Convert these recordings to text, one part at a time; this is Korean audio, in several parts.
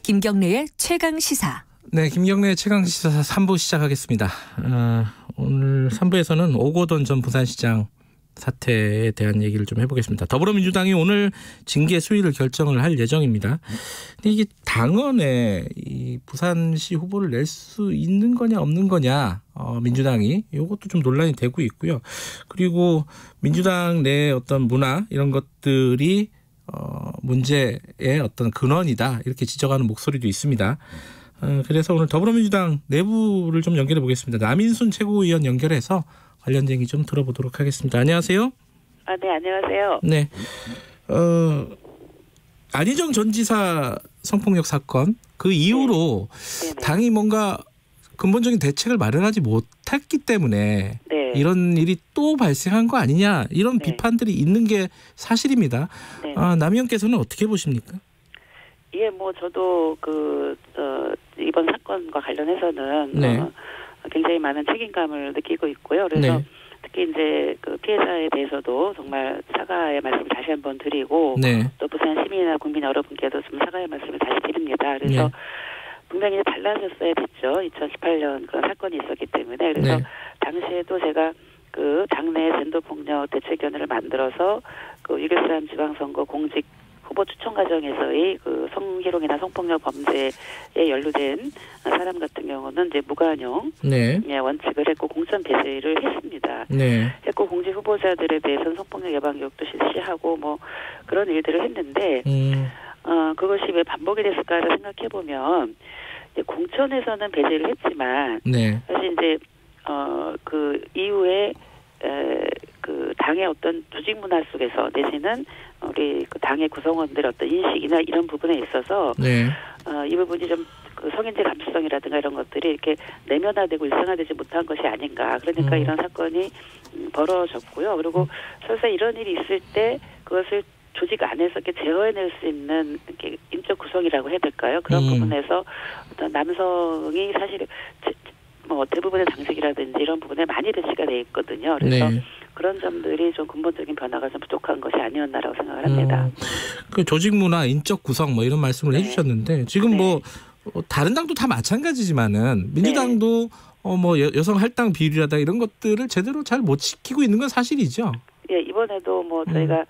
김경래의 최강시사. 네, 김경래의 최강시사 3부 시작하겠습니다. 오늘 3부에서는 오거돈 전 부산시장 사태에 대한 얘기를 좀 해보겠습니다. 더불어민주당이 오늘 징계 수위를 결정을 할 예정입니다. 근데 이게 당원에 이 부산시 후보를 낼 수 있는 거냐 없는 거냐, 민주당이 이것도 좀 논란이 되고 있고요. 그리고 민주당 내 어떤 문화 이런 것들이 문제의 어떤 근원이다 이렇게 지적하는 목소리도 있습니다. 그래서 오늘 더불어민주당 내부를 좀 연결해 보겠습니다. 남인순 최고위원 연결해서 관련된 얘기 좀 들어보도록 하겠습니다. 안녕하세요. 네, 안녕하세요. 네. 안희정 전 지사 성폭력 사건 그 이후로 당이 뭔가 근본적인 대책을 마련하지 못했기 때문에 이런 일이 또 발생한 거 아니냐 이런 비판들이 있는 게 사실입니다. 남 의원께서는 어떻게 보십니까? 예, 뭐 저도 이번 사건과 관련해서는 굉장히 많은 책임감을 느끼고 있고요. 그래서 특히 이제 그 피해자에 대해서도 정말 사과의 말씀을 다시 한번 드리고 또 부산 시민이나 국민 여러분께도 좀 사과의 말씀을 다시 드립니다. 그래서 분명히 달라졌어야 됐죠. 2018년 그런 사건이 있었기 때문에. 그래서 당시에도 제가 그 당내 젠더폭력 대책위원회를 만들어서 그 6.13 지방선거 공직 후보 추천 과정에서의 그 성희롱이나 성폭력 범죄에 연루된 사람 같은 경우는 이제 무관용 원칙을 했고 공천 배제를 했습니다. 했고 공직 후보자들에 대해서는 성폭력 예방 교육도 실시하고 뭐 그런 일들을 했는데 그것이 왜 반복이 됐을까를 생각해 보면 공천에서는 배제를 했지만 사실 이제 그 이후에 그 당의 어떤 조직 문화 속에서 내지는 우리 그 당의 구성원들의 어떤 인식이나 이런 부분에 있어서 이 부분이 좀 그 성인지 감수성이라든가 이런 것들이 이렇게 내면화되고 일상화되지 못한 것이 아닌가. 그러니까 이런 사건이 벌어졌고요. 그리고 설사 이런 일이 있을 때 그것을 조직 안에서 이렇게 제어해낼 수 있는 이렇게 인적 구성이라고 해야 될까요? 그런 부분에서 어떤 남성이 사실 뭐 대부분의 당직이라든지 이런 부분에 많이 배치가 돼 있거든요. 그래서 그런 점들이 좀 근본적인 변화가 좀 부족한 것이 아니었나라고 생각을 합니다. 그 조직 문화, 인적 구성 뭐 이런 말씀을 해주셨는데 지금 뭐 다른 당도 다 마찬가지지만은 민주당도 뭐 여성 할당 비율이라든가 이런 것들을 제대로 잘 못 지키고 있는 건 사실이죠. 예, 이번에도 뭐 저희가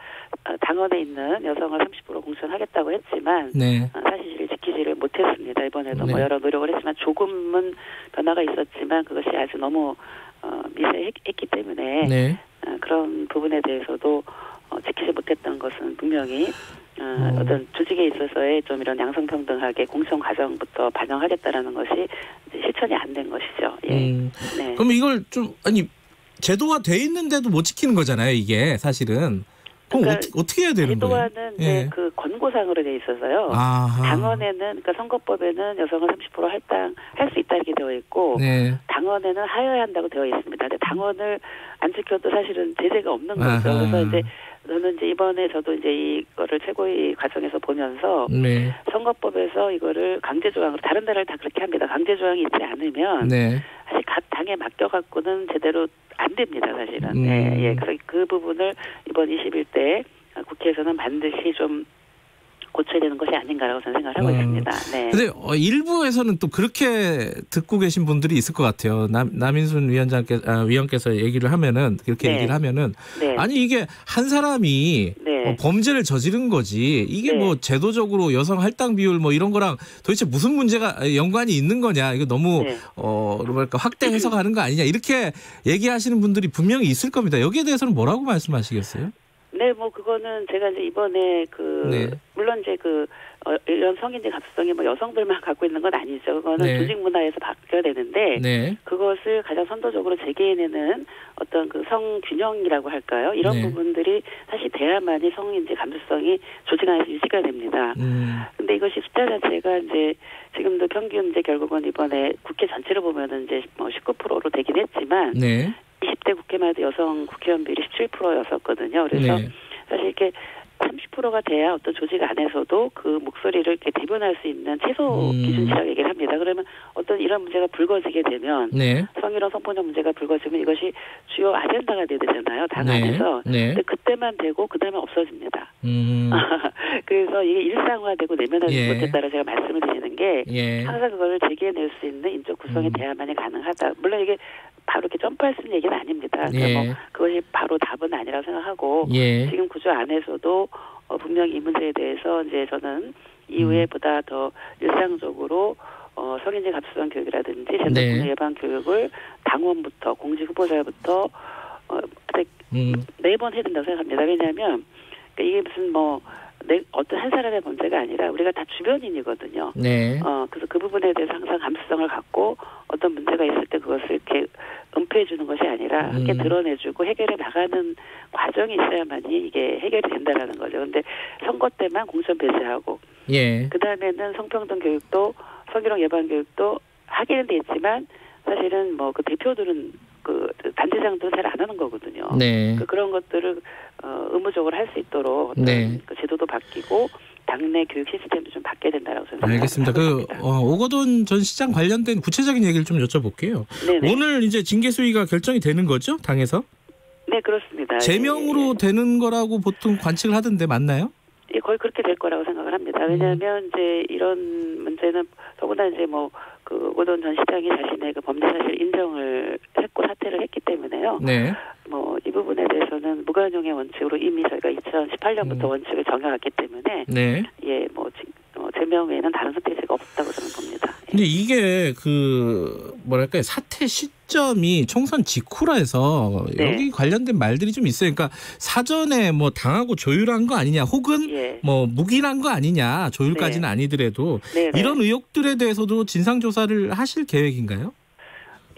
당원에 있는 여성을 30% 공천하겠다고 했지만 사실을 지키지를 못했습니다. 이번에도 뭐 여러 노력을 했지만 조금은 변화가 있었지만 그것이 아주 너무 미세했기 때문에 그런 부분에 대해서도 지키지 못했던 것은 분명히 어떤 조직에 있어서의 좀 이런 양성평등하게 공천 과정부터 반영하겠다라는 것이 이제 실천이 안 된 것이죠. 그럼 이걸 좀 제도화 돼 있는데도 못 지키는 거잖아요, 이게 사실은. 그럼 그러니까 어떻게 해야 되는 거예요? 제도화는 이제 그 권고사항으로 돼 있어서요. 당원에는 그러니까 선거법에는 여성을 30% 할당할 수 있다 이렇게 되어 있고 당원에는 하여야 한다고 되어 있습니다. 근데 당원을 안 지켜도 사실은 제재가 없는 거죠. 그래서 이제 저는 이제 이번에 저도 이제 이거를 최고위 과정에서 보면서 선거법에서 이거를 강제 조항으로 다른 나라를 다 그렇게 합니다. 강제 조항이 있지 않으면 사실 각 당에 맡겨갖고는 제대로 안 됩니다, 사실은. 그래서 그 부분을 이번 21대 국회에서는 반드시 좀 고쳐야 되는 것이 아닌가라고 저는 생각을 하고 있습니다. 근데 일부에서는 또 그렇게 듣고 계신 분들이 있을 것 같아요. 남인순 위원께서 얘기를 하면은 그렇게 얘기를 하면은 아니 이게 한 사람이 범죄를 저지른 거지 이게 뭐 제도적으로 여성 할당 비율 뭐 이런 거랑 도대체 무슨 문제가 연관이 있는 거냐 이거 너무 뭐랄까 확대 해석하는 거 아니냐 이렇게 얘기하시는 분들이 분명히 있을 겁니다. 여기에 대해서는 뭐라고 말씀하시겠어요? 뭐 그거는 제가 이제 이번에 물론 이제 이런 성인지 감수성이 뭐 여성들만 갖고 있는 건 아니죠. 그거는 조직 문화에서 바뀌어야 되는데 그것을 가장 선도적으로 재개해내는 어떤 그 성균형이라고 할까요? 이런 부분들이 사실 돼야만이 성인지 감수성이 조직 안에서 유지가 됩니다. 근데 이것이 숫자 자체가 이제 지금도 평균 이제 결국은 이번에 국회 전체를 보면은 이제 뭐 19%로 되긴 했지만 20대 국회만 해도 여성 국회의원 비율이 17%였었거든요. 그래서 사실 이렇게 30%가 돼야 어떤 조직 안에서도 그 목소리를 이렇게 대변할 수 있는 최소 기준치라고 얘기를 합니다. 그러면 어떤 이런 문제가 불거지게 되면 성희롱 성폭력 문제가 불거지면 이것이 주요 아젠다가 돼야 되잖아요. 당 안에서. 근데 그때만 되고 그다음에 없어집니다. 그래서 이게 일상화되고 내면화되지 못했다고 제가 말씀을 드리는 게 예. 항상 그걸 제기해낼 수 있는 인적 구성이 돼야만이 가능하다. 물론 이게 바로 이렇게 점프할 수 있는 얘기는 아닙니다. 그러니까 예. 뭐 그것이 바로 답은 아니라고 생각하고 예. 지금 구조 안에서도 분명히 이 문제에 대해서 이제 저는 이후에 보다 더 일상적으로 성인지 갑수성 교육이라든지 젠더폭력 예방 교육을 당원부터 공직 후보자부터 매번 해야 된다고 생각합니다. 왜냐하면 이게 무슨 어떤 한 사람의 문제가 아니라 우리가 다 주변인이거든요. 네. 그래서 그 부분에 대해서 항상 감수성을 갖고 어떤 문제가 있을 때 그것을 이렇게 은폐해 주는 것이 아니라 함께 드러내주고 해결해 나가는 과정이 있어야만이 이게 해결이 된다라는 거죠. 근데 선거 때만 공천 배제하고, 예. 그 다음에는 성평등 교육도 성희롱 예방 교육도 하기는 돼 있지만 사실은 그 대표들은 그 단체장들은 잘 안 하는 거거든요. 네. 그런 것들을 의무적으로 할 수 있도록 네. 그 제도도 바뀌고 당내 교육 시스템도 좀 바뀌어야 된다라고 생각합니다. 알겠습니다. 오거돈 전 시장 관련된 구체적인 얘기를 좀 여쭤볼게요. 네네. 오늘 이제 징계 수위가 결정이 되는 거죠, 당에서? 네, 그렇습니다. 제명으로 되는 거라고 보통 관측을 하던데 맞나요? 예, 거의 그렇게 될 거라고 생각을 합니다. 왜냐하면 이제 이런 문제는 더구나 이제 그 오거돈 전 시장이 자신의 그 범죄 사실 인정을 했고 사퇴를 했기 때문에요. 네. 이 부분에 대해서는 무관용의 원칙으로 이미 저희가 2018년부터 원칙을 정해왔기 때문에 네. 예, 제명 외에는 다른 선택지가 없다고 저는 봅니다. 근데 이게 뭐랄까요, 사퇴 시점이 총선 직후라 해서 네. 여기 관련된 말들이 좀 있어요. 그러니까 사전에 당하고 조율한 거 아니냐, 혹은 예. 묵인한 거 아니냐, 조율까지는 네. 아니더라도 네. 이런 의혹들에 대해서도 진상 조사를 하실 계획인가요?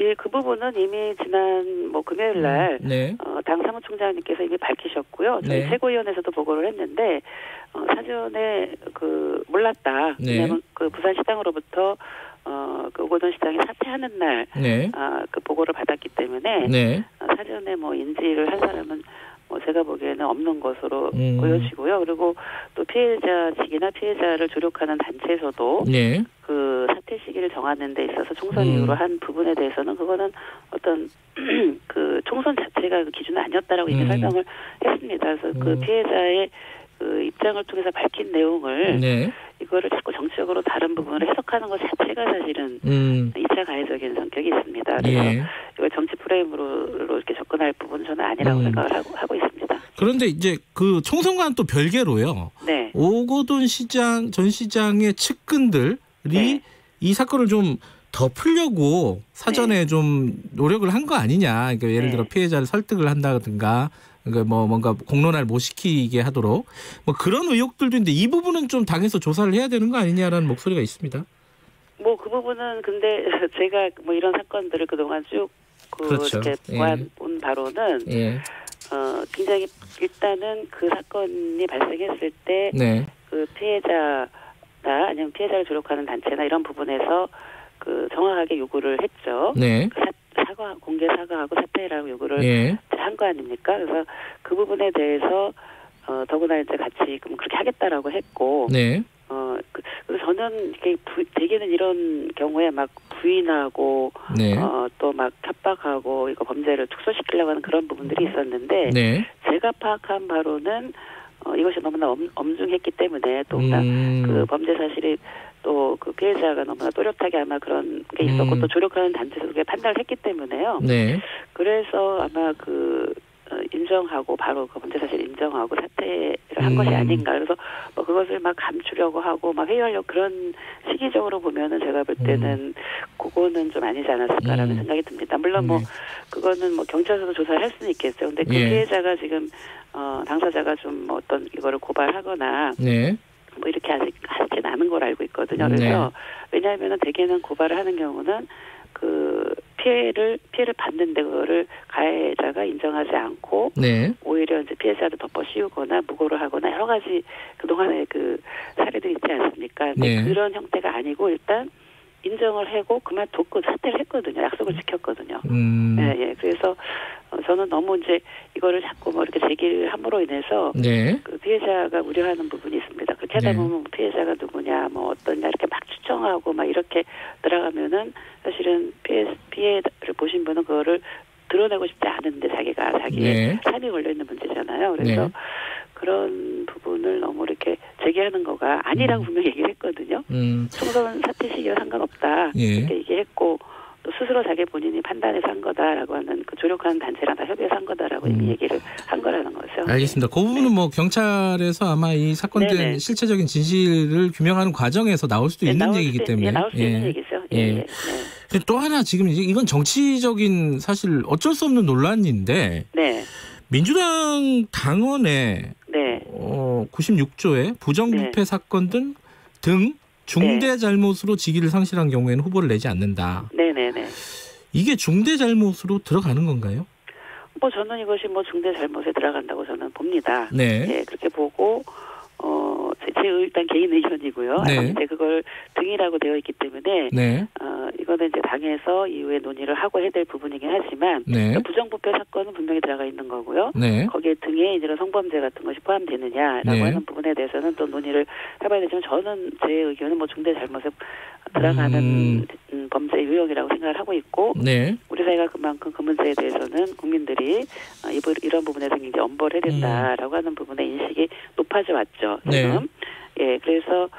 예, 그 부분은 이미 지난 금요일 날 네. 당 사무총장님께서 이미 밝히셨고요. 저희 네. 최고위원회에서도 보고를 했는데 사전에 몰랐다. 네. 왜냐하면 그 부산시당으로부터 그 오거돈 시장이 사퇴하는 날 네. 그 보고를 받았기 때문에 네. 사전에 인지를 한 사람은 제가 보기에는 없는 것으로 보여지고요. 그리고 또 피해자 측이나 피해자를 조력하는 단체에서도 네. 그 사퇴 시기를 정하는 데 있어서 총선 이후로 한 부분에 대해서는 그거는 어떤 그 총선 자체가 그 기준은 아니었다라고 이미 설명을 했습니다. 그래서 그 피해자의 그 입장을 통해서 밝힌 내용을 네. 이거를 자꾸 정치적으로 다른 부분을 해석하는 것 자체가 사실은 2차 가해적인 성격이 있습니다. 그래서 예. 이걸 정치 프레임으로 이렇게 접근할 부분은 저는 아니라고 생각을 하고 있습니다. 그런데 이제 그 총선과는 또 별개로요. 네. 오거돈 전 시장의 측근들이 네. 이 사건을 좀 덮으려고 사전에 네. 좀 노력을 한 거 아니냐. 그러니까 예를 들어 피해자를 설득을 한다든가, 그러니까 뭔가 공론화를 못 시키게 하도록 그런 의혹들도 있는데 이 부분은 좀 당에서 조사를 해야 되는 거 아니냐라는 목소리가 있습니다. 그 부분은 근데 제가 이런 사건들을 그동안 쭉 그렇죠. 이렇게 본 바로는 예. 굉장히 일단은 그 사건이 발생했을 때 네. 그 피해자나 아니면 피해자를 조력하는 단체나 이런 부분에서 그 정확하게 요구를 했죠. 네. 공개 사과하고 사퇴라고 요구를 예. 한 거 아닙니까? 그래서 그 부분에 대해서 더구나 이제 같이 그렇게 하겠다라고 했고, 네. 그래서 저는 이게 대개는 이런 경우에 막 부인하고, 네. 또 막 협박하고 이거 범죄를 축소시키려고 하는 그런 부분들이 있었는데, 네. 제가 파악한 바로는 이것이 너무나 엄중했기 때문에 또 그 범죄 사실이 또 그 피해자가 너무나 또렷하게 아마 그런 게 있었고 또 조력하는 단체에서 그렇게 판단을 했기 때문에요. 네. 그래서 아마 인정하고 바로 그 범죄 사실 인정하고 사퇴를 한 것이 아닌가. 그래서 그것을 막 감추려고 하고 막 회유하려고 그런 시기적으로 보면은 제가 볼 때는 그거는 좀 아니지 않았을까라는 생각이 듭니다. 물론 그거는 경찰서도 조사를 할 수는 있겠죠. 근데 그 피해자가 지금 당사자가 좀 어떤 이거를 고발하거나 네. 이렇게 아직 하진 않은 걸 알고 있거든요. 그래서 왜냐하면은 대개는 고발을 하는 경우는 그 피해를 받는데 그거를 가해자가 인정하지 않고 네. 오히려 이제 피해자를 덮어 씌우거나 무고를 하거나 여러 가지 그동안의 그 사례들이 있지 않습니까? 근데 그런 형태가 아니고 일단 인정을 하고 그만뒀고 사퇴를 했거든요. 약속을 지켰거든요. 예. 그래서 저는 너무 이제 이거를 자꾸 이렇게 제기를 함으로 인해서 그 피해자가 우려하는 부분이 있습니다. 그렇게 하다 보면 피해자가 누구냐, 어떠냐 이렇게 막 추정하고 막 이렇게 들어가면은 사실은 피해를 보신 분은 그거를 드러내고 싶지 않은데 자기의 삶이 걸려 있는 문제잖아요. 그래서 그런 부분을 너무 이렇게 제기하는 거가 아니라고 분명히 얘기를 했거든요. 총선 사퇴 시기와 상관없다 이렇게 얘기했고 또 스스로 자기 본인이 판단해서 한 거다라고 하는 그 조력하는 단체랑 다 협의해서 한 거다라고 이미 얘기를 한 거라는 거죠. 알겠습니다. 그 부분은 뭐 경찰에서 아마 이 사건에 대한 실체적인 진실을 규명하는 과정에서 나올 수도 있는 얘기이기 때문에 나올 수 있는 얘기죠. 또 하나 지금 이건 정치적인 사실 어쩔 수 없는 논란인데 민주당 당원의 96조의 부정부패 사건 등 중대 잘못으로 직위를 상실한 경우에는 후보를 내지 않는다. 네네네. 이게 중대 잘못으로 들어가는 건가요? 뭐 저는 이것이 뭐 중대 잘못에 들어간다고 저는 봅니다. 그렇게 보고 제 일단 개인 의견이고요. 이제 그걸 등이라고 되어 있기 때문에 이거는 이제 당에서 이후에 논의를 하고 해야 될 부분이긴 하지만 부정부패 사건은 분명히 들어가 있는 거고요. 거기에 등에 이제 성범죄 같은 것이 포함되느냐라고 하는 부분에 대해서는 또 논의를 해봐야 되지만 저는 제 의견은 뭐 중대 잘못에 들어가는 범죄 유형이라고 생각을 하고 있고 우리 사회가 그만큼 그 문제에 대해서는 국민들이 이런 부분에서 굉장히 엄벌해야 된다라고 하는 부분의 인식이 높아져 왔죠. 지금. 그래서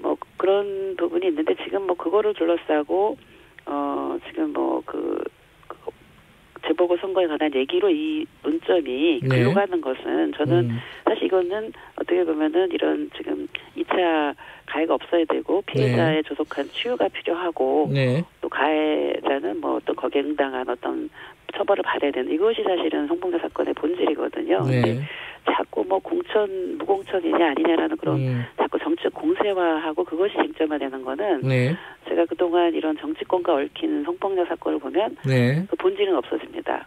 뭐 그런 부분이 있는데 지금 뭐 그거를 둘러싸고 지금 뭐 그 재보궐선거에 관한 얘기로 이 논점이 글로 가는 것은 저는 사실 이거는 어떻게 보면은 이런 지금 2차 가해가 없어야 되고 피해자의 조속한 치유가 필요하고 또 가해자는 뭐 어떤 거기에 응당한 어떤 처벌을 받아야 되는 이것이 사실은 성범죄 사건의 본질이거든요. 근데 자꾸 뭐 무공천이냐 아니냐라는 그런 자꾸 정치적 공세화하고 그것이 쟁점화되는 거는 제가 그동안 이런 정치권과 얽힌 성폭력 사건을 보면 그 본질은 없어집니다.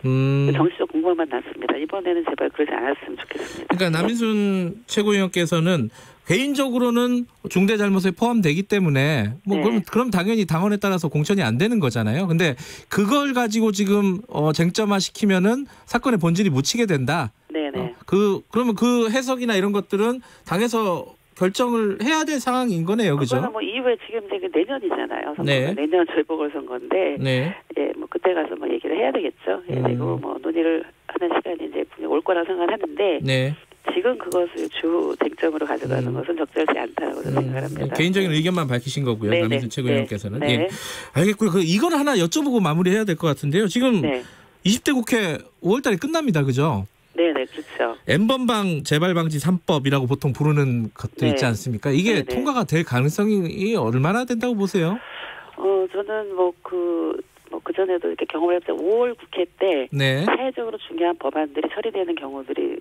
정치적 공방만 남습니다. 이번에는 제발 그러지 않았으면 좋겠습니다. 그러니까 남인순 최고위원께서는 개인적으로는 중대 잘못에 포함되기 때문에 뭐 그럼 당연히 당원에 따라서 공천이 안 되는 거잖아요. 근데 그걸 가지고 지금 쟁점화 시키면은 사건의 본질이 묻히게 된다. 그러면 그 해석이나 이런 것들은 당에서 결정을 해야 될 상황인 거네요, 그죠? 그거는 뭐 이후에 지금 이제 내년이잖아요. 선거가 내년 재보궐선거인데, 뭐 그때 가서 뭐 얘기를 해야 되겠죠. 그리고 뭐 논의를 하는 시간이 이제 올 거라 생각하는데. 지금 그것을 주 쟁점으로 가져가는 것은 적절치 않다고 생각을 합니다. 개인적인 의견만 밝히신 거고요. 남인순 최고위원께서는. 알겠고요. 이걸 하나 여쭤보고 마무리해야 될 것 같은데요. 지금 20대 국회 5월 달에 끝납니다. 그죠? 그렇죠. N번방 재발방지 3법이라고 보통 부르는 것도 있지 않습니까? 이게 통과가 될 가능성이 얼마나 된다고 보세요? 저는 그 전에도 이렇게 경험을 해봤자 5월 국회 때 사회적으로 중요한 법안들이 처리되는 경우들이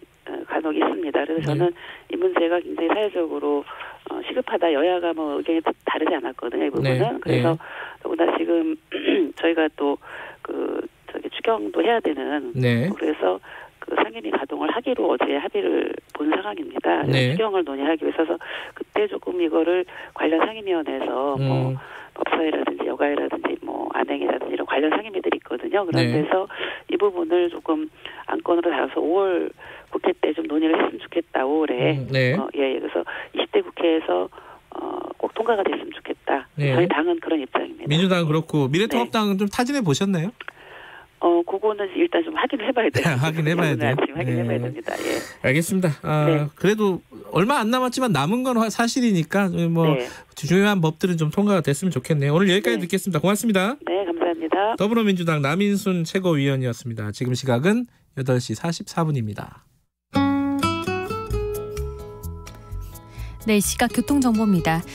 간혹 있습니다. 그래서 저는 이 문제가 굉장히 사회적으로 시급하다. 여야가 뭐 의견이 다르지 않았거든요. 이 부분은. 그래서 더구나 지금 저희가 또 추경도 해야 되는 그래서 그 상임위 가동을 하기로 어제 합의를 본 상황입니다. 추경을 논의하기 위해서 그때 조금 이거를 관련 상임위원회에서 뭐 법사위라든지 여가위라든지 뭐 안행이라든지 이런 관련 상임위들이 있거든요. 그런 데서 이 부분을 조금 안건으로 다뤄서 5월 국회 때 좀 논의를 했으면 좋겠다. 5월에. 그래서 20대 국회에서 꼭 통과가 됐으면 좋겠다. 저희 당은 그런 입장입니다. 민주당은 그렇고 미래통합당은 좀 타진해 보셨나요? 그거는 일단 좀 확인을 해봐야 돼요. 확인해봐야 돼요. 확인해봐야 됩니다. 알겠습니다. 그래도 얼마 안 남았지만 남은 건 사실이니까 뭐 중요한 법들은 좀 통과가 됐으면 좋겠네요. 오늘 여기까지 듣겠습니다. 고맙습니다. 네, 감사합니다. 더불어민주당 남인순 최고위원이었습니다. 지금 시각은 8시 44분입니다. 네, 시각 교통정보입니다.